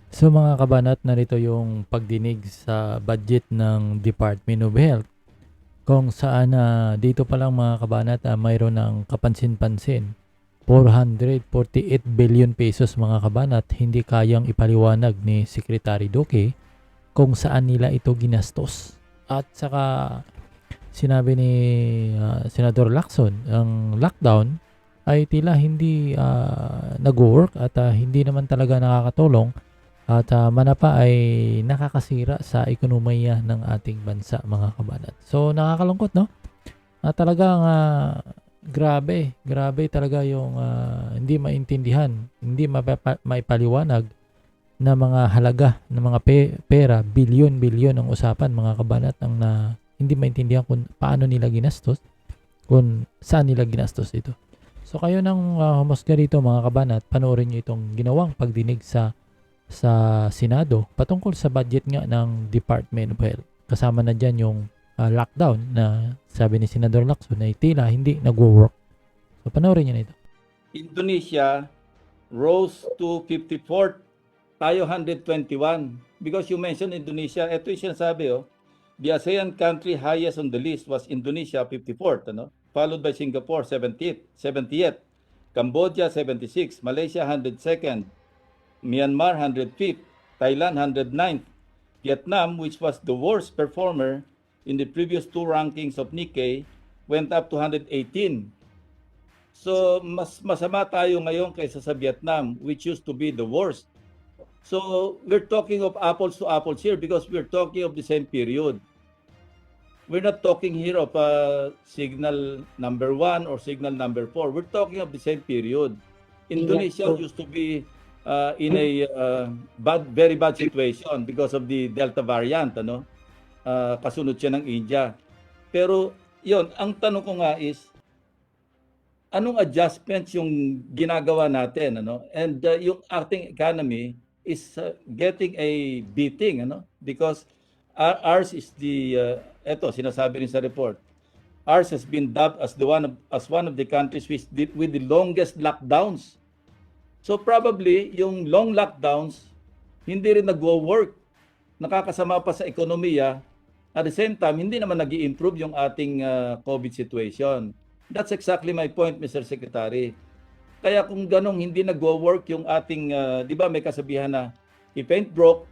So mga kabanat, narito yung pagdinig sa budget ng Department of Health kung saan dito pa lang mga kabanat mayroon ng kapansin-pansin. 448 billion pesos mga kabanat hindi kayang ipaliwanag ni Secretary Duque kung saan nila ito ginastos. At saka sinabi ni Senador Lacson, ang lockdown ay tila hindi nag-work at hindi naman talaga nakakatulong at manapa ay nakakasira sa ekonomiya ng ating bansa mga kabanat. So nakakalungkot no? Talagang grabe talaga yung hindi maintindihan, hindi maipaliwanag na mga halaga ng mga pera, bilyon-bilyon ang usapan mga kabanat ang hindi maintindihan kung paano nila ginastos, kung saan nila ginastos ito. So kayo nang humusga rito mga kabanat, panoorin nyo itong ginawang pagdinig sa Senado patungkol sa budget nga ng Department of Health. Kasama na dyan yung lockdown na sabi ni Senador Lacson na tila hindi nagwo-work. So panoorin nyo na ito. Indonesia rose to 54th, tayo 121. Because you mentioned Indonesia, ito yung sinasabi the ASEAN country highest on the list was Indonesia 54th, followed by Singapore 70th, Cambodia 76, Malaysia 102nd, Myanmar 105th, Thailand 109th, Vietnam, which was the worst performer in the previous two rankings of Nikkei, went up to 118. So mas masama tayo ngayon kaysa sa Vietnam, which used to be the worst. So we're talking of apples to apples here because we're talking of the same period. We're not talking here of signal number 1 or signal number 4. We're talking of the same period. Indonesia used to be in a very bad situation because of the Delta variant, kasunod siya ng India. Pero yon, ang tanong ko nga is, anong adjustments yung ginagawa natin, and yung ating economy is getting a beating, because ours is the eto sinasabi rin sa report, ours has been dubbed as one of the countries with the longest lockdowns. So probably yung long lockdowns hindi rin nagwo-work, nakakasama pa sa ekonomiya. At the same time, hindi naman nag-i-improve yung ating COVID situation. That's exactly my point, Mr. Secretary. Kaya kung ganong hindi nagwo-work yung ating, di ba may kasabihan na, if ain't broke,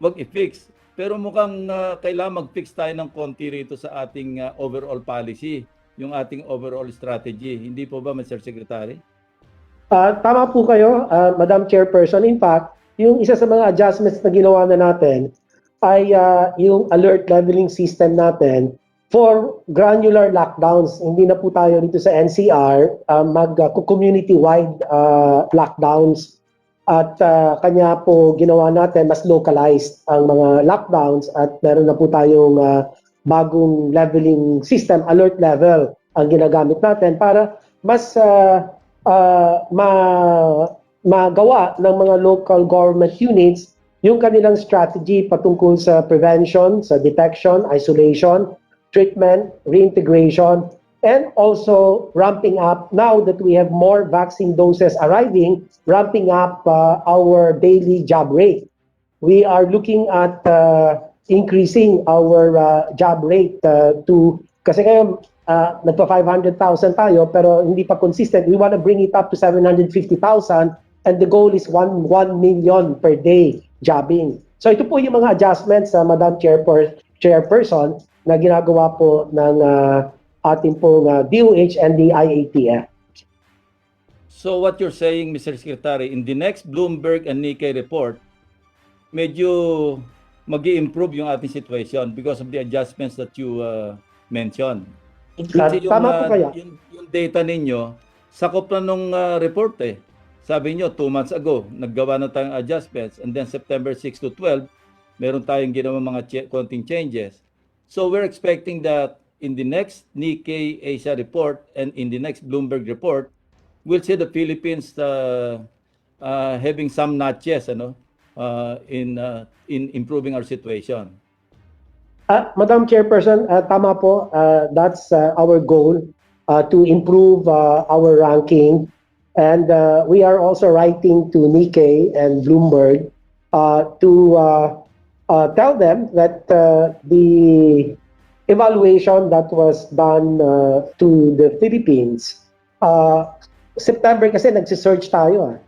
wag i-fix. Pero mukhang kailangan mag-fix tayo ng konti rito sa ating overall policy, yung ating overall strategy. Hindi po ba, Mr. Secretary? Tama po kayo, Madam Chairperson. In fact, yung isa sa mga adjustments na ginawa na natin ay yung alert leveling system natin for granular lockdowns. Hindi na po tayo dito sa NCR mag-community-wide lockdowns. At kanya po ginawa natin, mas localized ang mga lockdowns at meron na po tayong bagong leveling system, alert level ang ginagamit natin para mas magawa ng mga local government units yung kanilang strategy patungkol sa prevention, sa detection, isolation, treatment, reintegration, and also ramping up, now that we have more vaccine doses arriving, ramping up our daily job rate. We are looking at increasing our job rate kasi ngayon nagpa 500,000 tayo pero hindi pa consistent. We want to bring it up to 750,000 and the goal is 1 million per day jobbing. So ito po yung mga adjustments sa Madam Chairperson na ginagawa po ng ating pong DOH and the IATF. So what you're saying, Mr. Secretary, in the next Bloomberg and Nikkei report, medyo mag-i-improve yung ating situation because of the adjustments that you mentioned. Kasi yung data ninyo, sakop na nung report Sabi nyo, 2 months ago, naggawa na tayong adjustments and then September 6 to 12, meron tayong ginawa mga konting changes. So we're expecting that in the next Nikkei Asia report and in the next Bloomberg report, we'll see the Philippines having some notches in improving our situation. Madam Chairperson, tama po. That's our goal to improve our ranking. And we are also writing to Nikkei and Bloomberg to tell them that the evaluation that was done to the Philippines, September kasi nagsisearch tayo.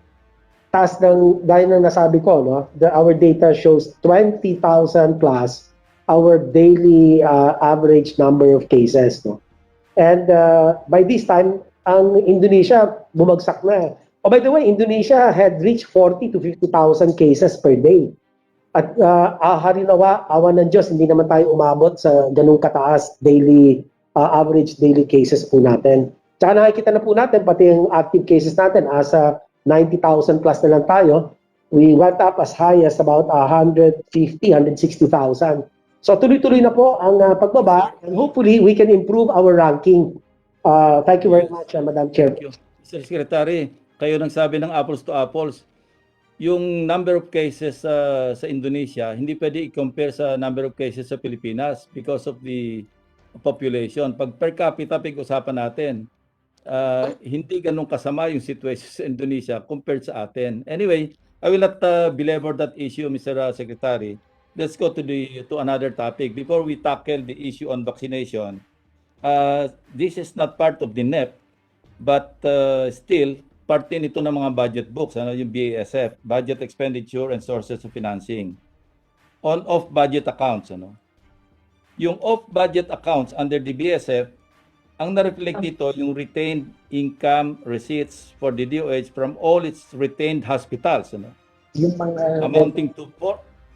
Taas ng, dahil na nasabi ko, no, our data shows 20,000 plus our daily average number of cases. No? And by this time, ang Indonesia bumagsak na. Oh, by the way, Indonesia had reached 40 to 50,000 cases per day. At harinawa, awa ng Diyos, hindi naman tayo umabot sa ganung kataas daily, average daily cases po natin. Tsaka nakikita na po natin, pati yung active cases natin, asa 90,000 plus na lang tayo, we went up as high as about 150, 160,000. So tuloy-tuloy na po ang pagbaba, and hopefully we can improve our ranking. Thank you very much, Madam Chair. Thank you. Mr. Secretary, kayo nang sabi ng apples to apples. Yung number of cases sa Indonesia, hindi pwede i-compare sa number of cases sa Pilipinas because of the population. Pag per capita, pag-usapan natin, hindi ganun kasama yung situation sa Indonesia compared sa atin. Anyway, I will not belabor that issue, Mr. Secretary. Let's go to another topic. Before we tackle the issue on vaccination, this is not part of the NEP, but still, parte nito ng mga budget books, yung BASF, Budget Expenditure and Sources of Financing. On off-budget accounts, yung off-budget accounts under the BASF, ang na-reflect dito yung retained income receipts for the DOH from all its retained hospitals, Yung mga amounting to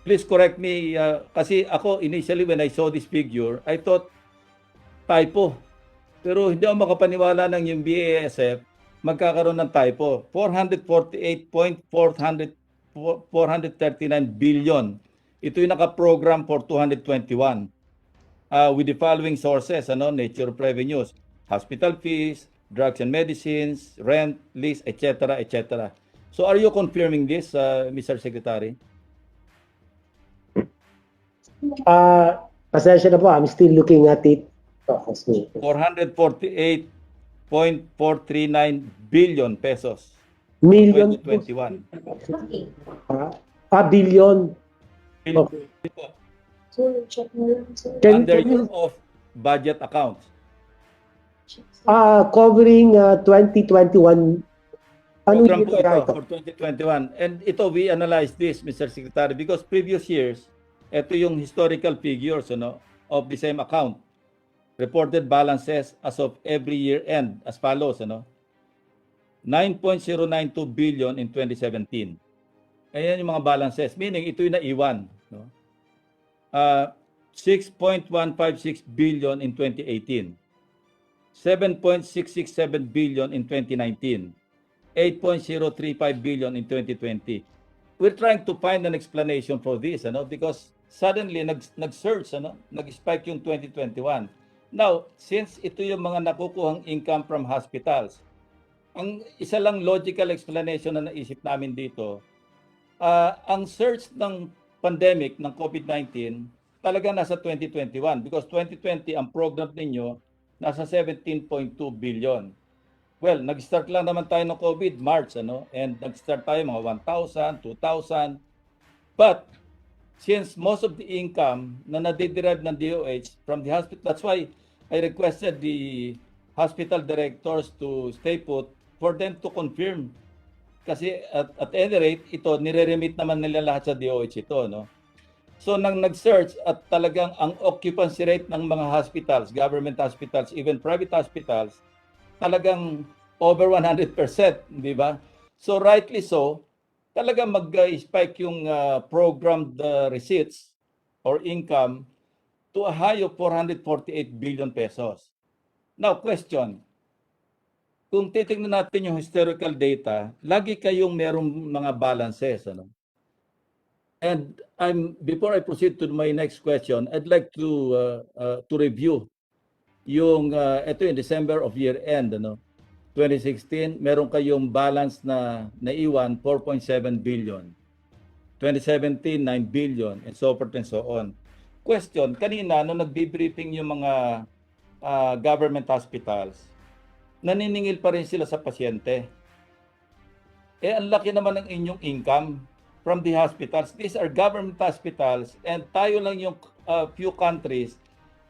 please correct me, kasi ako initially when I saw this figure, I thought typo. Pero hindi ako makapaniwala ng yung BASF magkakaroon ng typo. 439 billion. Ito yung naka-program for 2021. With the following sources, nature of revenues, hospital fees, drugs and medicines, rent, lease, etc., etc. So are you confirming this, Mr. Secretary? Pasensya na po, I'm still looking at it. 448.439 billion pesos Million. 2021. Billion. Okay. Under your off-budget accounts. Covering 2021. Ano Program yun po kaya ito for 2021. And ito, we analyzed this, Mr. Secretary, because previous years, ito yung historical figures of the same account. Reported balances as of every year end as follows, 9.092 billion in 2017. Ayan yung mga balances, meaning ito yung naiwan. 6.156 billion in 2018. 7.667 billion in 2019. 8.035 billion in 2020. We're trying to find an explanation for this, because suddenly nag-surge, nag-spike yung 2021. Now, since ito yung mga nakukuhang income from hospitals, ang isa lang logical explanation na naisip namin dito, ang surge ng pandemic ng COVID-19 talaga nasa 2021 because 2020 ang program ninyo nasa 17.2 billion. Well, nag-start lang naman tayo ng COVID March, and nag-start tayo mga 1,000, 2,000. But since most of the income na nadiderive ng DOH from the hospital, that's why I requested the hospital directors to stay put for them to confirm. Kasi at any rate, ito, nire-remit naman nila lahat sa DOH ito, So nang nag-search at talagang ang occupancy rate ng mga hospitals, government hospitals, even private hospitals, talagang over 100%, di ba? So rightly so, talagang mag-spike yung programmed receipts or income to a high of 448 billion pesos. Now, question. Kung titingnan natin yung historical data, lagi kayong merong mga balances, And before I proceed to my next question, I'd like to review yung ito yung December of year end, 2016, meron kayong balance na naiwan 4.7 billion. 2017, 9 billion, and so forth and so on. Question, kanina nung nagbi-briefing yung mga government hospitals, naniningil pa rin sila sa pasyente. Ang laki naman ng inyong income. from the hospitals. These are government hospitals and tayo lang yung few countries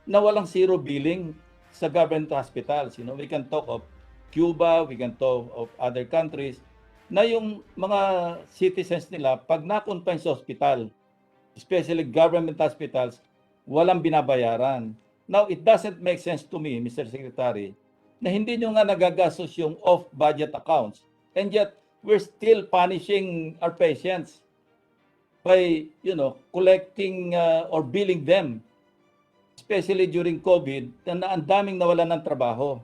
na walang zero billing sa government hospitals. You know, we can talk of Cuba, we can talk of other countries na yung mga citizens nila pag na-confine sa hospital, especially government hospitals, walang binabayaran. Now, it doesn't make sense to me, Mr. Secretary, na hindi nyo nga nagagastos yung off-budget accounts. And yet, we're still punishing our patients by, collecting or billing them, especially during COVID, na ang daming nawalan ng trabaho.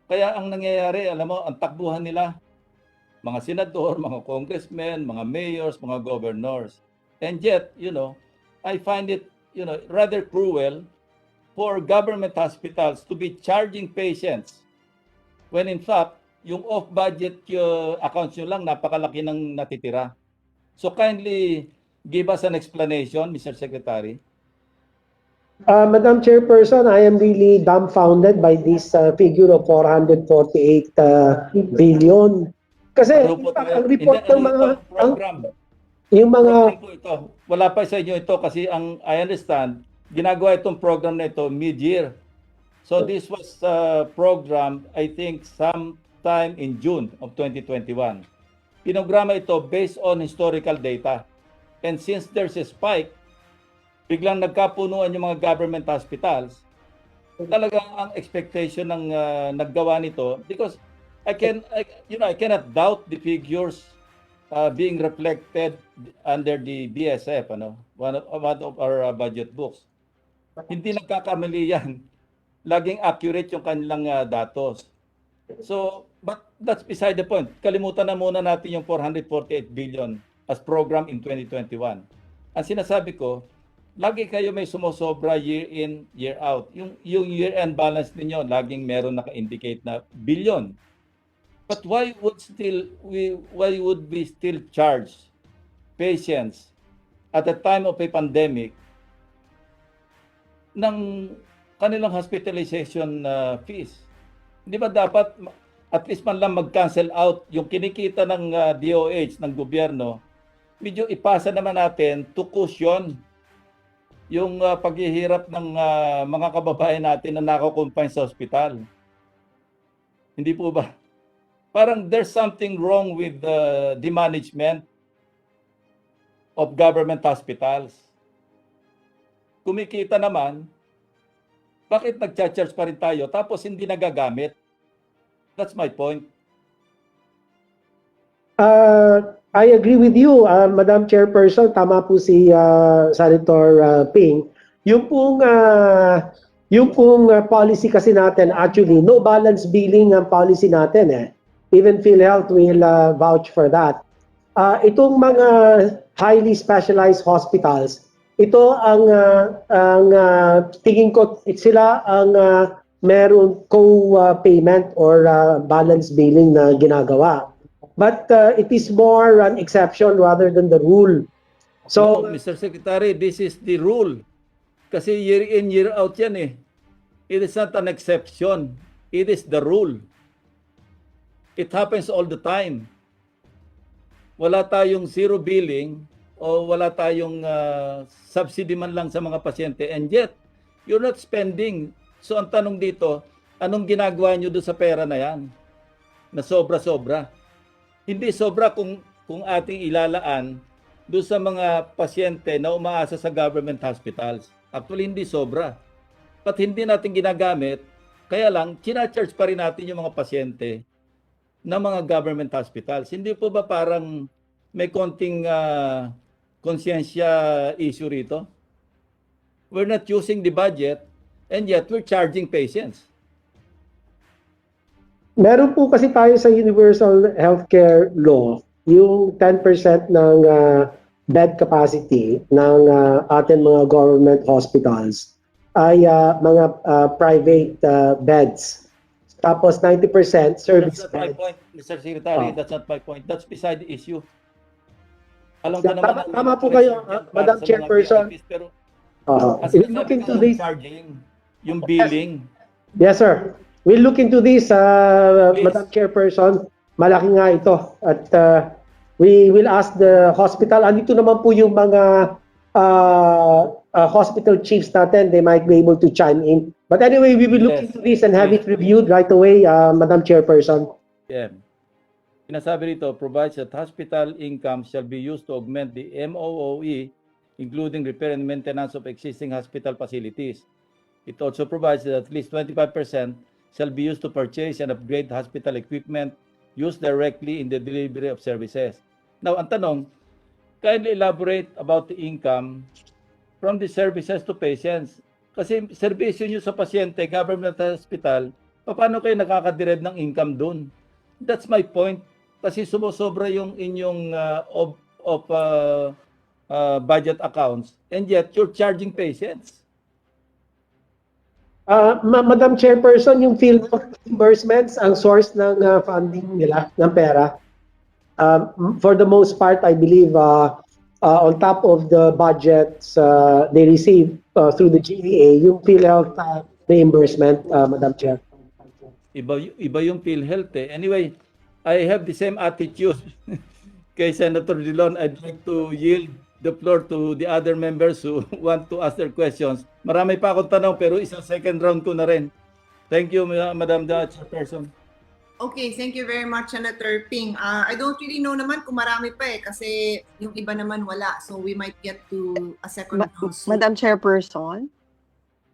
Kaya ang nangyayari, alam mo, ang takbuhan nila, mga senador, mga congressmen, mga mayors, mga governors. And yet, I find it, rather cruel for government hospitals to be charging patients when in fact, yung off-budget accounts nyo lang, napakalaki ng natitira. So kindly give us an explanation, Mr. Secretary. Madam Chairperson, I am really dumbfounded by this figure of 448 billion. Kasi ang report ng mga program. Yung mga Program po ito. Wala pa sa inyo ito kasi ang I understand, ginagawa itong program na ito mid-year. So this was a program, I think, sometime in June of 2021. Pinograma ito based on historical data. And since there's a spike, biglang nagkapunuan yung mga government hospitals, talagang ang expectation ng naggawa nito, because I cannot doubt the figures being reflected under the BSF, one of our budget books. Hindi nagkakamali yan. Laging accurate yung kanilang datos. So, but that's beside the point. Kalimutan na muna natin yung 448 billion as program in 2021. Ang sinasabi ko, lagi kayo may sumosobra year in, year out. Yung year-end balance ninyo, laging meron naka-indicate na billion. But why would we still charge patients at the time of a pandemic ng kanilang hospitalization fees? Hindi ba dapat at least man lang mag-cancel out yung kinikita ng DOH, ng gobyerno, medyo ipasa naman natin to cushion yung paghihirap ng mga kababayan natin na nakakonfine sa hospital. Hindi po ba? Parang there's something wrong with the management of government hospitals. Kumikita naman, bakit nagcha-charge pa rin tayo tapos hindi nagagamit? That's my point. I agree with you, Madam Chairperson. Tama po si Senator Ping. Yung pong policy kasi natin, actually, no balance billing ang policy natin eh. Even PhilHealth will vouch for that. Itong mga highly specialized hospitals, ito ang tingin ko sila ang meron co-payment or balance billing na ginagawa. But it is more an exception rather than the rule. So, no, Mr. Secretary, this is the rule. Kasi year in, year out yan eh. It is not an exception. It is the rule. It happens all the time. Wala tayong zero billing o wala tayong subsidy man lang sa mga pasyente, and yet, you're not spending. So ang tanong dito, anong ginagawa nyo doon sa pera na yan? Na sobra-sobra. Hindi sobra kung ating ilalaan doon sa mga pasyente na umaasa sa government hospitals. Actually, hindi sobra. At hindi natin ginagamit, kaya lang, charge pa rin natin yung mga pasyente ng mga government hospitals. Hindi po ba parang may konting konsensya issue rito? We're not using the budget and yet we're charging patients. meron po kasi tayo sa Universal Healthcare Law, yung 10% ng bed capacity ng ating mga government hospitals ay mga private beds. Tapos 90% service That's not my beds. point, Mr. Secretary. That's not my point. That's beside the issue. Alam ko naman ang Tama po kayo, Madam para sa mga Chairperson. VIPs, pero ang We'll look sinasabi into ko, this. charging, yung billing. Yes, sir. We'll look into this, Please. Madam Chairperson. Malaki nga ito. At we will ask the hospital. Andito naman po yung mga hospital chiefs natin. They might be able to chime in. But anyway, we will look Yes. into this and have it reviewed right away, Madam Chairperson. Yeah. Sinasabi rito, provides that hospital income shall be used to augment the MOOE, including repair and maintenance of existing hospital facilities. It also provides that at least 25% shall be used to purchase and upgrade hospital equipment used directly in the delivery of services. Now, ang tanong, kindly elaborate about the income from the services to patients. Kasi servisyo nyo sa pasyente, government hospital, paano kayo nakakaderive ng income doon? That's my point. Kasi sumusobra yung inyong budget accounts and yet you're charging patients. Madam Chairperson, yung field of reimbursements ang source ng funding nila, ng pera. For the most part, I believe on top of the budgets they receive through the GVA, yung PhilHealth reimbursement, Madam Chair. Iba yung PhilHealth eh. Anyway, I have the same attitude kay Senator Dillon. I'd like to yield the floor to the other members who want to ask their questions. Marami pa akong tanong pero isang second round ko na rin. Thank you, Madam Chairperson. Okay, thank you very much, Senator Ping. I don't really know naman kung marami pa eh, kasi yung iba naman wala. So we might get to a second round soon. Madam Chairperson?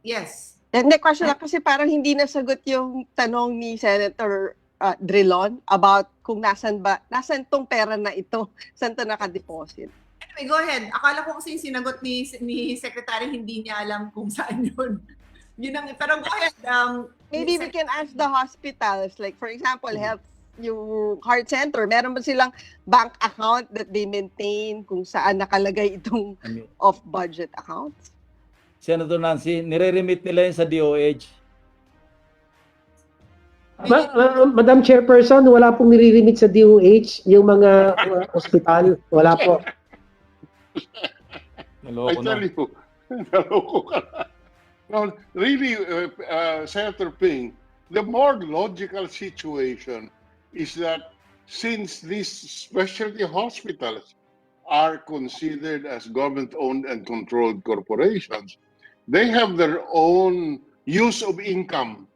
Yes. Hindi, question lang kasi parang hindi nasagot yung tanong ni Senator Drilon about kung nasan tong pera na ito, saan to nakadeposit. Anyway, go ahead. Akala ko kasi yung sinagot ni Secretary, hindi niya alam kung saan yun. Yun ang, pero go ahead. Maybe we can ask the hospitals, like for example, yung heart center, meron ba silang bank account that they maintain kung saan nakalagay itong off-budget accounts? Senator Nancy, nire-remit nila yun sa DOH. Madam Chairperson, wala pong nire-remit sa DOH, yung mga hospital, wala po. I tell you, naloko ka na. No, really, Senator Ping, the more logical situation is that since these specialty hospitals are considered as government-owned and controlled corporations, they have their own use of income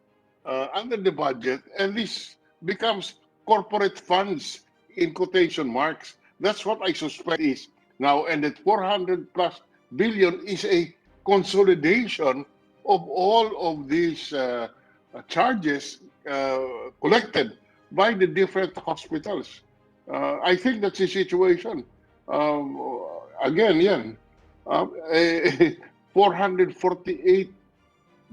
under the budget, and this becomes corporate funds in quotation marks. That's what I suspect is now, and that 400 plus billion is a consolidation of all of these charges collected by the different hospitals. I think that's the situation. Again, yan, 448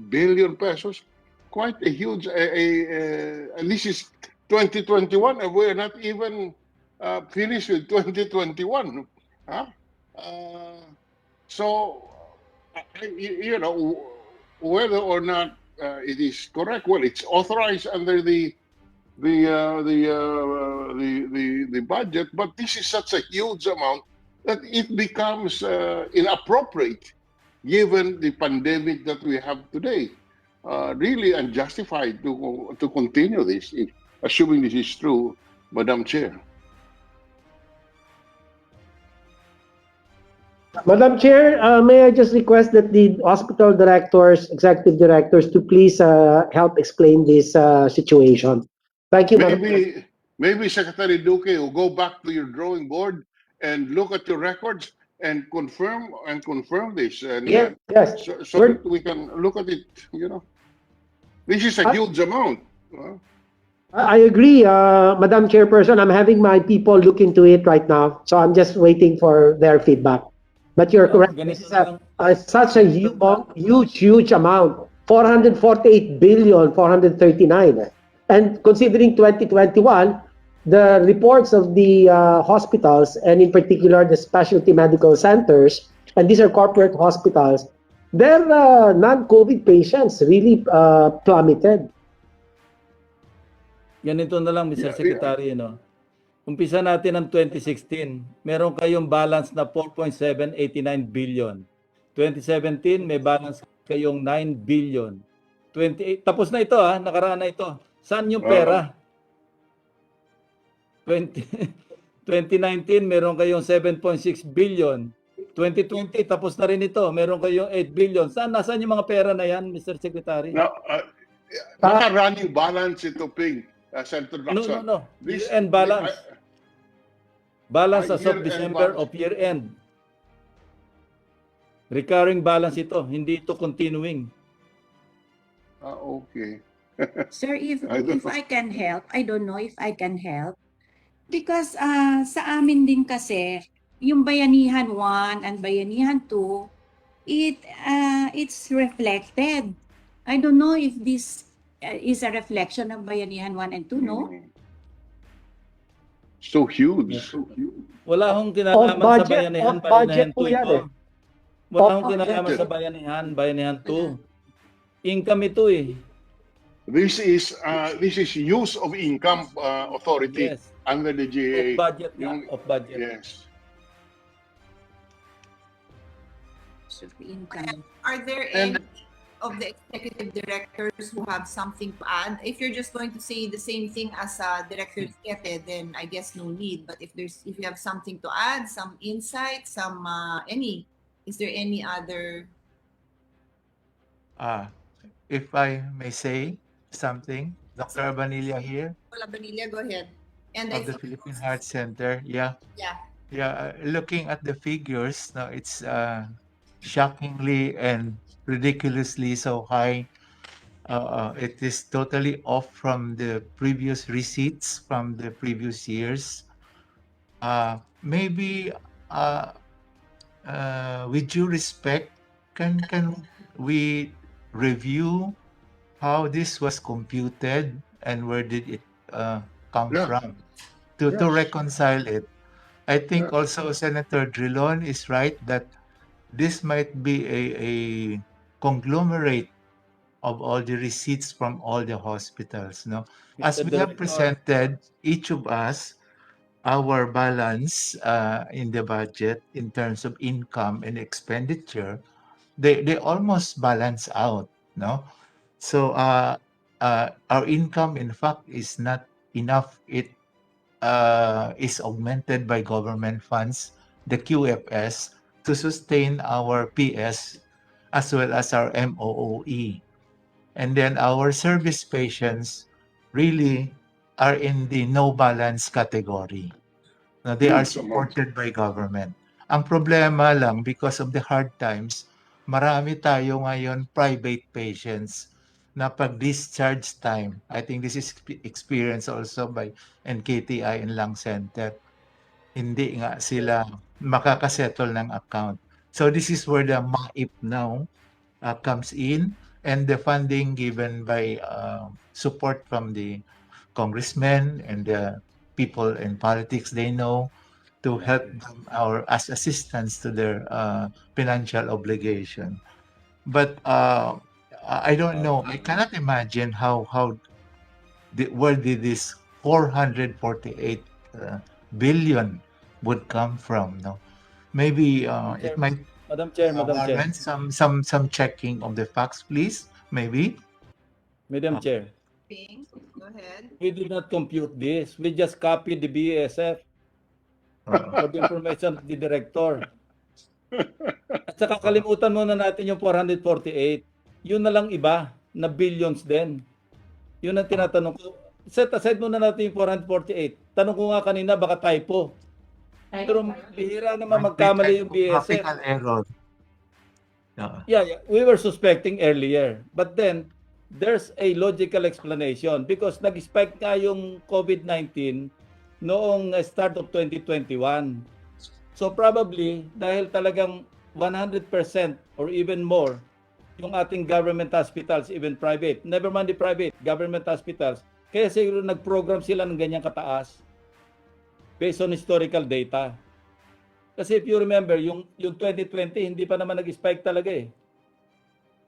billion pesos, quite a huge, and this is 2021, and we're not even finished with 2021. Huh? So, you know, whether or not it is correct, well, it's authorized under the budget, but this is such a huge amount that it becomes inappropriate given the pandemic that we have today. Really unjustified to continue this, assuming this is true, Madam Chair. Madam Chair, may I just request that the hospital directors, executive directors, to please help explain this situation. Thank you, Madam Chair. Maybe Secretary Duque will go back to your drawing board and look at your records and confirm this. And Yes. so that we can look at it. You know, this is a huge amount. I agree, Madam Chairperson. I'm having my people look into it right now, so I'm just waiting for their feedback. But you're correct. This is such a huge amount. 448 billion, 439. And considering 2021, the reports of the hospitals, and in particular the specialty medical centers, and these are corporate hospitals, their non-COVID patients really plummeted. Ganito na lang, Mr. Secretary, no? Umpisa natin ng 2016. Meron kayong balance na 4.789 billion. 2017, may balance kayong 9 billion. 28, tapos na ito nakaraan na ito. Saan yung pera? 2019, meron kayong 7.6 billion. 2020, tapos na rin ito. Meron kayong 8 billion. Nasaan yung mga pera na yan, Mr. Secretary? Now, baka running balance ito, Ping, Senator No, Lacson. no. This, Year-end balance. Balance as of year-end December balance. of year-end. Recurring balance ito, hindi ito continuing. Okay. Sir, I don't if I can help, I don't know if I can help. Because sa amin din kasi, yung Bayanihan 1 and Bayanihan 2, it's reflected. I don't know if this is a reflection of Bayanihan 1 and 2, no? So huge. Wala hong kinalaman sa Bayanihan, Bayanihan 2 po yan ito. eh. Wala Off hong kinalaman budget. sa Bayanihan, Bayanihan 2. Income ito eh. This is use of income authority Yes. under the GA. Off budget na, Yung- off budget. Yes. So, income. Are there And- any of the executive directors who have something to add? If you're just going to say the same thing as Director Duque, then I guess no need. But if you have something to add, some insight, is there any other? If I may say something, Dr. Abanilla here Wala, Vanilla, go ahead. And of the Philippine Heart Center. Yeah, looking at the figures, now it's shockingly and ridiculously so high. It is totally off from the previous receipts from the previous years. Maybe with due respect, can we review how this was computed and where did it come Yeah. from to reconcile it? I think also Senator Drilon is right that this might be a conglomerate of all the receipts from all the hospitals. No, as Mr. we have Director. presented, each of us, our balance in the budget in terms of income and expenditure, they almost balance out. No, so our income, in fact, is not enough. It is augmented by government funds, the QFS, to sustain our PS as well as our MOOE. And then our service patients really are in the no balance category. Now, they are Huge amount. supported by government. Ang problema lang, because of the hard times, marami tayo ngayon private patients na pag-discharge time. I think this is experienced also by NKTI and Lung Center. Hindi nga sila makakasettle ng account. So this is where the MAIP now comes in, and the funding given by support from the congressmen and the people in politics they know to help them as assistance to their financial obligation. But I don't know. I cannot imagine where did this 448 billion would come from. No, maybe it might Madam Chair. warrant some checking of the facts, please. Maybe. Madam Chair. Ping, go ahead. We did not compute this. We just copied the BASF for the information of the director. At saka kalimutan muna natin yung 448. Yun na lang iba na billions din. Yun ang tinatanong ko. Set aside muna natin yung 448. Tanong ko nga kanina, baka typo. Pero bihira naman magkamali yung BASF. Graphical error. Yeah, we were suspecting earlier. But then, there's a logical explanation because nag-spike nga yung COVID-19 noong start of 2021. So probably, dahil talagang 100% or even more, yung ating government hospitals, even private, never mind the private, government hospitals, kaya siguro nag-program sila ng ganyang kataas based on historical data. Kasi if you remember, yung 2020, hindi pa naman nag-spike talaga eh.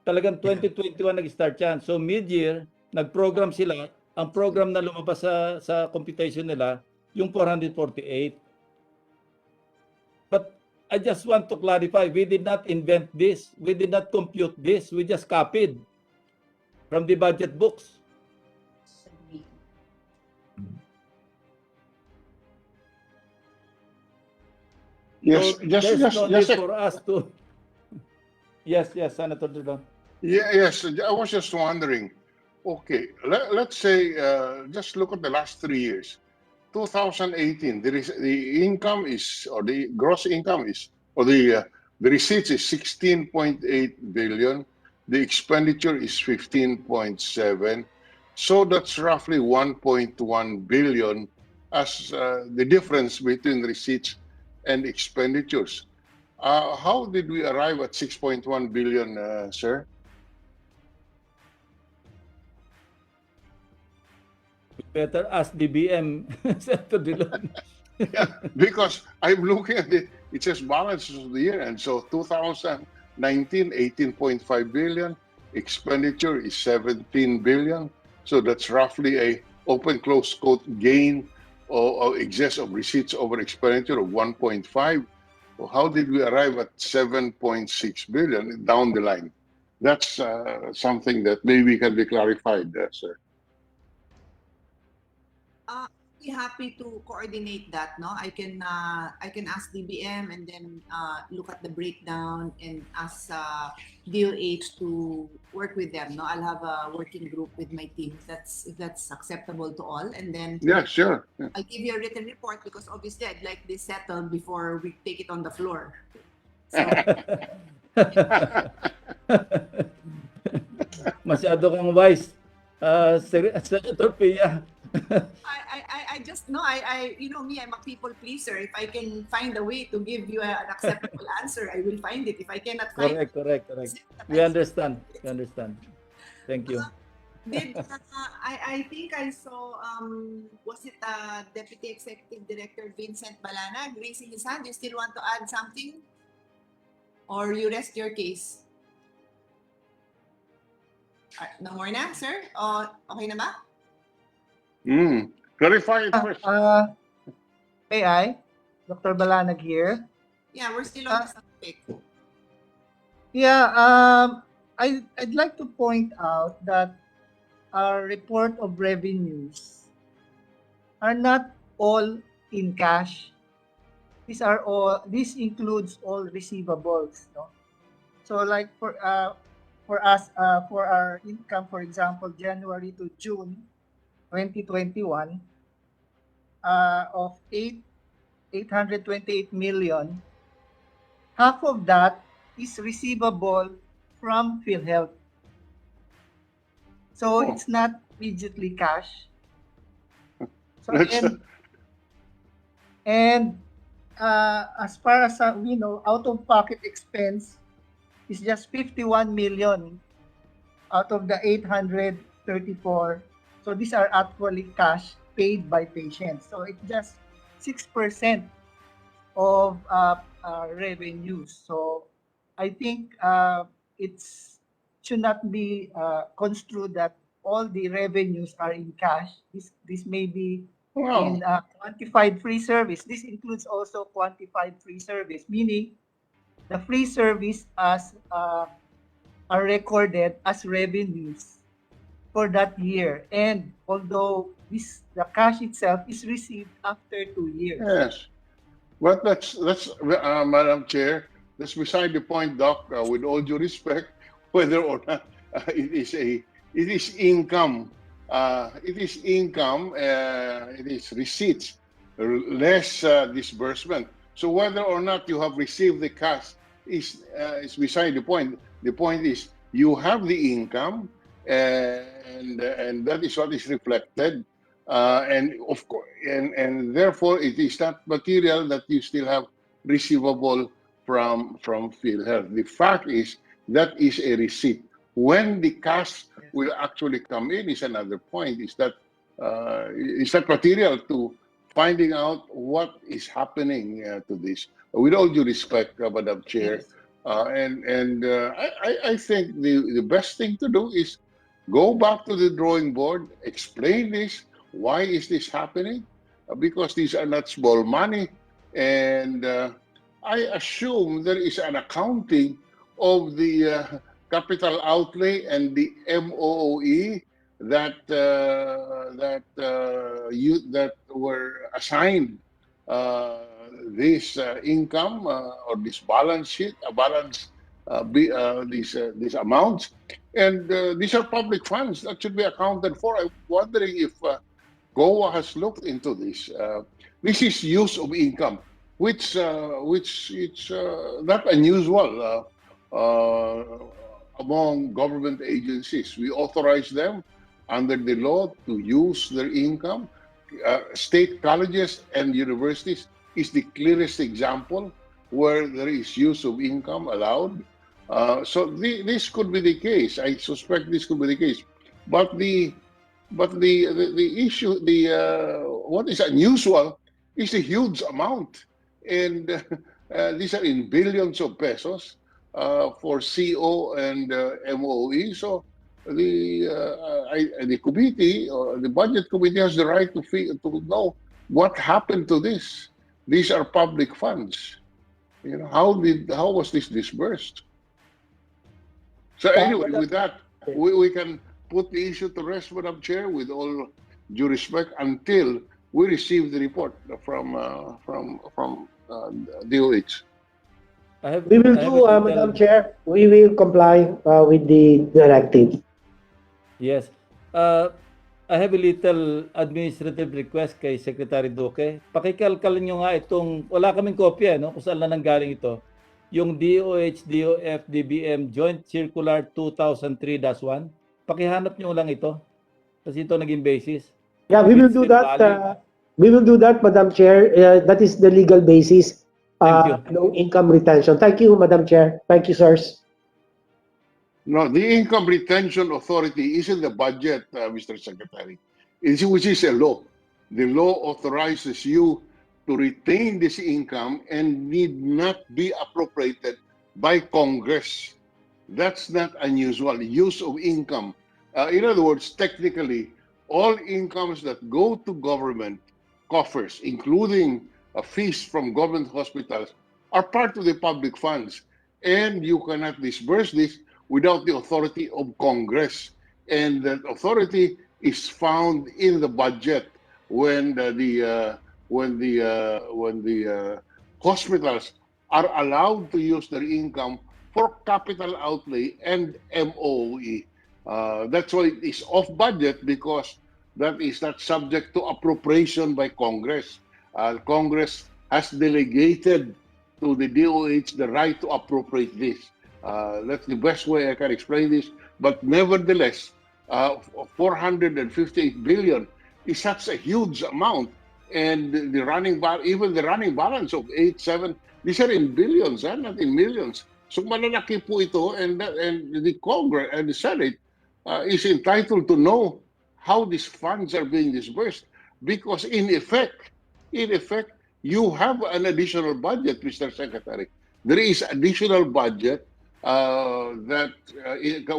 Talagang 2021 nag-start yan. So mid-year, nag-program sila. Ang program na lumabas sa computation nila, yung 448. But I just want to clarify, we did not invent this. We did not compute this. We just copied from the budget books. Yes, So there's no just need for us to. Yes, yes, Senator Dudon. yeah, yes. I was just wondering. Okay, let's say just look at the last 3 years. 2018, the income is, or the gross income is, or the receipts is 16.8 billion. The expenditure is 15.7. So that's roughly 1.1 billion as the difference between receipts and expenditures. How did we arrive at 6.1 billion, sir? Better ask BBM, Senator Dillon. Yeah, because I'm looking at it, it says balances of the year. And so 2019, 18.5 billion, expenditure is 17 billion. So that's roughly a open close quote gain or excess of receipts over expenditure of 1.5. So how did we arrive at 7.6 billion down the line? That's something that maybe can be clarified, sir. Be happy to coordinate that. No, I can ask DBM and then look at the breakdown and ask DOH to work with them. No, I'll have a working group with my team if that's acceptable to all, and then Yeah, sure. Yeah. I'll give you a written report because obviously I'd like this settled before we take it on the floor. So Masyado kang wise, Senator Pia. I just know you know me, I'm a people pleaser. If I can find a way to give you an acceptable answer, I will find it. If I cannot find it, Correct. We understand. Thank you. I think I saw was it Deputy Executive Director Vincent Balana raising his hand? You still want to add something, or you rest your case? No more na, sir? Okay na ba? Clarify it first. May I? Dr. Balanag here. Yeah, we're still on the topic. Yeah, I'd like to point out that our report of revenues are not all in cash. This includes all receivables, no? So like for us, for our income, for example, January to June 2021, of 828 million, half of that is receivable from PhilHealth. So it's not immediately cash. So as far as we know, out-of-pocket expense is just 51 million out of the 834. So these are actually cash paid by patients. So it's just 6% of revenues. So I think it should not be construed that all the revenues are in cash. This may be in quantified free service. This includes also quantified free service, meaning the free service are recorded as revenues for that year. And although the cash itself is received after 2 years. Yes, but that's Madam Chair. That's beside the point, Doc. With all due respect, whether or not it is income, it is receipts less disbursement. So whether or not you have received the cash is beside the point. The point is you have the income, and that is what is reflected, and of course, and therefore it is not material that you still have receivable from PhilHealth. The fact is that is a receipt. When the cash will actually come in is another point. Is that material to finding out what is happening to this? With all due respect, Madam Chair, I think the best thing to do is go back to the drawing board, explain this. Why is this happening? Because these are not small money, and I assume there is an accounting of the capital outlay and the MOOE that were assigned this income or this balance sheet, these amounts, and these are public funds that should be accounted for. I'm wondering if Goa has looked into this. This is use of income, which it's not unusual among government agencies. We authorize them under the law to use their income. State colleges and universities is the clearest example where there is use of income allowed. So this could be the case. I suspect this could be the case. But the issue, what is unusual is a huge amount, and these are in billions of pesos for CO and MOE. So the committee or the budget committee has the right to know what happened to this. These are public funds. You know, how was this disbursed? So anyway, with that, we can put the issue to rest, Madam Chair, with all due respect, until we receive the report from DOH. We will do, Madam Chair, we will comply with the directive. Yes. I have a little administrative request kay Secretary Duque. Pakikalkalin nyo nga itong, wala kaming kopya, no? Kung saan lang nanggaling ito. Yung DOH, DOF, DBM Joint Circular 2003-1. Pakihanap nyo lang ito. Kasi ito naging basis. Yeah, we will do that. We will do that, Madam Chair. That is the legal basis. Thank you. No income retention. Thank you, Madam Chair. Thank you, sirs. No, the Income Retention Authority is in the budget, Mr. Secretary, which is a law. The law authorizes you to retain this income and need not be appropriated by Congress. That's not unusual. Use of income. In other words, technically, all incomes that go to government coffers, including fees from government hospitals, are part of the public funds. And you cannot disburse this without the authority of Congress. And that authority is found in the budget when the hospitals are allowed to use their income for capital outlay and MOE. That's why it is off budget, because that is not subject to appropriation by Congress. Congress has delegated to the DOH the right to appropriate this. That's the best way I can explain this. But nevertheless, 458 billion is such a huge amount, and even the running balance of 87, these are in billions, not in millions. So malalaki po ito, and the Congress and the Senate is entitled to know how these funds are being disbursed, because in effect, you have an additional budget, Mr. Secretary. There is additional budget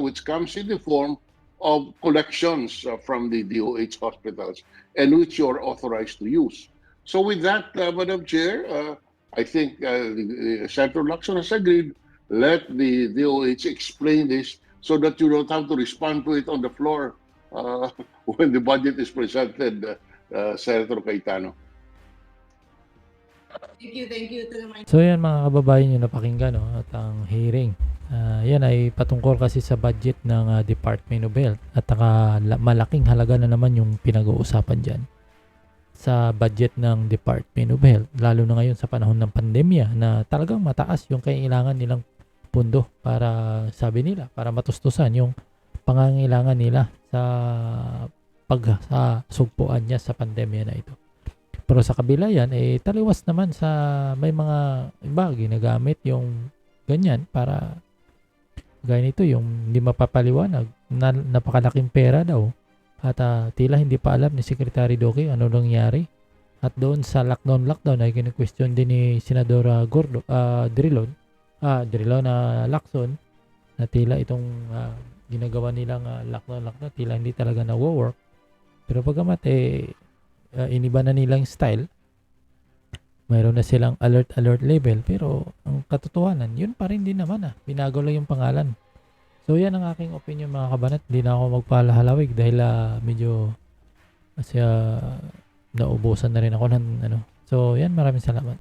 which comes in the form of collections from the DOH hospitals, and which you are authorized to use. So with that, Madam Chair, I think Senator Lacson has agreed. Let the DOH explain this so that you don't have to respond to it on the floor when the budget is presented, Senator Cayetano. Thank you to the So yan mga kababayan yung napakinggan, no? At ang hearing. Yan ay patungkol kasi sa budget ng Department of Health, at malaking halaga na naman yung pinag-uusapan dyan sa budget ng Department of Health, lalo na ngayon sa panahon ng pandemya na talagang mataas yung kailangan nilang pundo para, sabi nila, para matustusan yung pangangailangan nila sa pagsugpuan niya sa pandemya na ito. Pero sa kabila yan, taliwas naman sa may mga iba ginagamit yung ganyan para gaya nito, yung hindi mapapaliwanag na napakalaking pera daw, at tila hindi pa alam ni Secretary Duque ano nangyari. At doon sa lockdown ay kini-question din ni Senadora Drilon na Lacson, na tila itong ginagawa nilang lockdown tila hindi talaga nagwo-work. Pero pagamat iniba na nilang style, mayroon na silang alert level, pero ang katotohanan yun pa rin din naman, binago lang yung pangalan. So yan ang aking opinion, mga kabanat. Hindi na ako magpalahalawig dahil medyo kasi naubusan na rin ako ng So yan, maraming salamat.